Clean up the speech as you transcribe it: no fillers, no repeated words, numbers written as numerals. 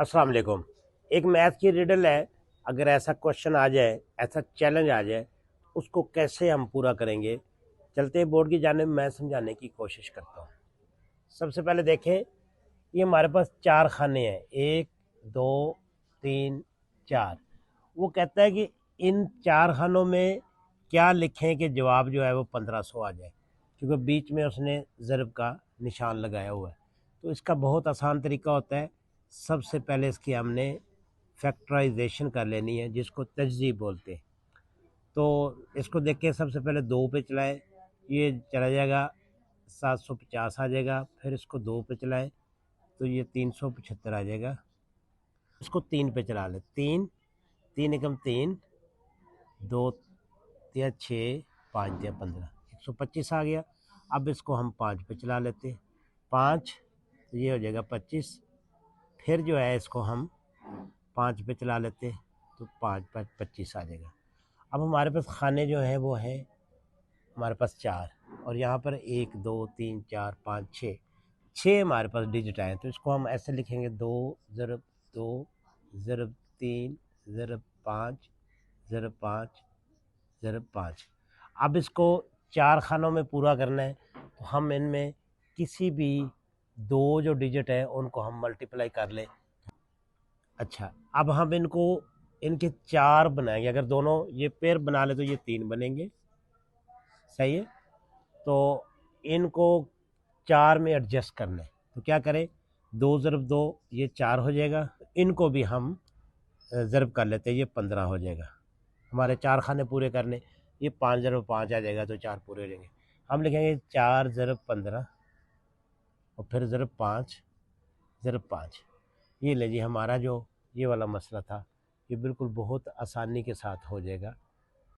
अस्सलाम वालेकुम। एक मैथ की रिडल है, अगर ऐसा क्वेश्चन आ जाए, ऐसा चैलेंज आ जाए, उसको कैसे हम पूरा करेंगे। चलते हैं बोर्ड की जानिब, मैं समझाने की कोशिश करता हूँ। सबसे पहले देखें, ये हमारे पास चार खाने हैं, 1 2 3 4। वो कहता है कि इन चार खानों में क्या लिखें कि जवाब जो है वो 1500 आ जाए, क्योंकि बीच में उसने ज़रब का निशान लगाया हुआ है। तो इसका बहुत आसान तरीका होता है। सबसे पहले इसकी हमने फैक्टराइजेशन कर लेनी है, जिसको तजज़ीब बोलते हैं। तो इसको देख के सबसे पहले 2 पे चलाएं, ये चला जाएगा 750 आ जाएगा। फिर इसको 2 पे चलाएं तो ये 375 आ जाएगा। इसको 3 पे चला लें, 3 3 एकम 3, 2 या 6, 5 या 15, 125 आ गया। अब इसको हम 5 पे चला लेते हैं, 5 तो ये हो जाएगा 25। फिर जो है इसको हम 5 पे चला लेते हैं तो 5 5 25 आ जाएगा। अब हमारे पास खाने जो हैं वो हैं हमारे पास 4, और यहाँ पर 1 2 3 4 5 6 6 हमारे पास डिजिट आए। तो इसको हम ऐसे लिखेंगे, 2 ज़रब 2 ज़रब 3 ज़रब 5 ज़रब 5 ज़रब 5। अब इसको चार खानों में पूरा करना है, तो हम इनमें किसी भी दो जो डिजिट है उनको हम मल्टीप्लाई कर लें। अच्छा, अब हम इनको इनके चार बनाएंगे। अगर दोनों ये पेयर बना ले तो ये 3 बनेंगे, सही है। तो इनको 4 में एडजस्ट करना है, तो क्या करें, 2 ज़रब 2 ये 4 हो जाएगा। इनको भी हम ज़रब कर लेते हैं, ये 15 हो जाएगा। हमारे चार खाने पूरे करने, ये 5 ज़रब 5 आ जाएगा तो 4 पूरे हो जाएंगे। हम लिखेंगे 4 ज़रब 15 और फिर ज़रब 5 ज़रब 5। ये ले जी, हमारा जो ये वाला मसला था ये बिल्कुल बहुत आसानी के साथ हो जाएगा।